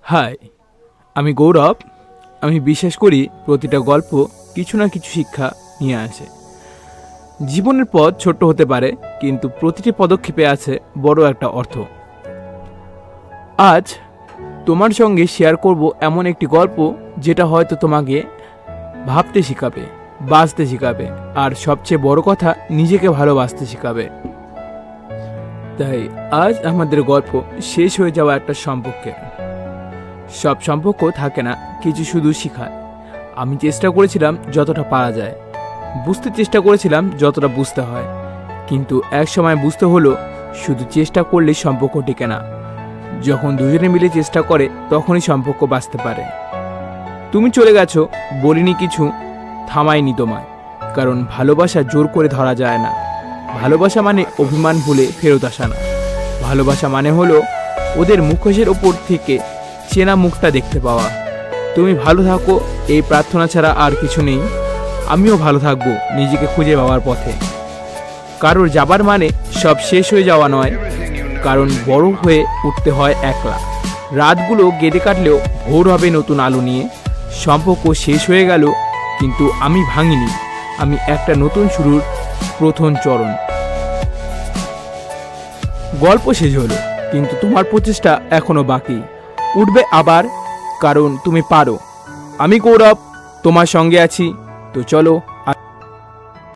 High, আমি গৌরব। আমি বিশ্বাস করি প্রতিটা গল্প কিছু না কিছু শিক্ষা নিয়ে আসে। জীবনের পথ ছোট্ট হতে পারে, কিন্তু প্রতিটি পদক্ষেপে আছে বড় একটা অর্থ। আজ তোমার সঙ্গে শেয়ার করব এমন একটি গল্প যেটা হয়তো তোমাকে ভাবতে শেখাবে, বাঁচতে শেখাবে, আর সবচেয়ে বড় কথা নিজেকে ভালোবাসতে শেখাবে। তাই আজ আমাদের গল্প শেষ হয়ে যাওয়া একটা সম্পর্কের। সব সম্পর্ক থাকে না, কিছু শুধু শেখায়। আমি চেষ্টা করেছিলাম যতটা পারা যায়, বুঝতে চেষ্টা করেছিলাম যতটা বুঝতে হয়, কিন্তু এক সময় বুঝতে হলো শুধু চেষ্টা করলেই সম্পর্ক টিকে না। যখন দুজনে মিলে চেষ্টা করে তখনই সম্পর্ক বাঁচতে পারে। তুমি চলে গেছো, বলিনি কিছু, থামাইনি তোমায়, কারণ ভালোবাসা জোর করে ধরা যায় না। ভালোবাসা মানে অভিমান ভুলে ফেরত আসা না। ভালোবাসা মানে হলো ওদের মুখোশের ওপর থেকে চেনা মুখটা দেখতে পাওয়া। তুমি ভালো থাকো, এই প্রার্থনা ছাড়া আর কিছু নেই। আমিও ভালো থাকবো নিজেকে খুঁজে পাওয়ার পথে। কারোর যাবার মানে সব শেষ হয়ে যাওয়া নয়, কারণ বড় হয়ে উঠতে হয় একলা। রাতগুলো গেঁদে কাটলেও ভোর হবে নতুন আলো নিয়ে। সম্পর্ক শেষ হয়ে গেল, কিন্তু আমি ভাঙিনি। আমি একটা নতুন শুরুর প্রথম চরণ। গল্প শেষ হলো, কিন্তু তোমার প্রচেষ্টা এখনো বাকি। উঠবে আবার, কারণ তুমি পারো। আমি গৌরব, তোমার সঙ্গে আছি। তো চলো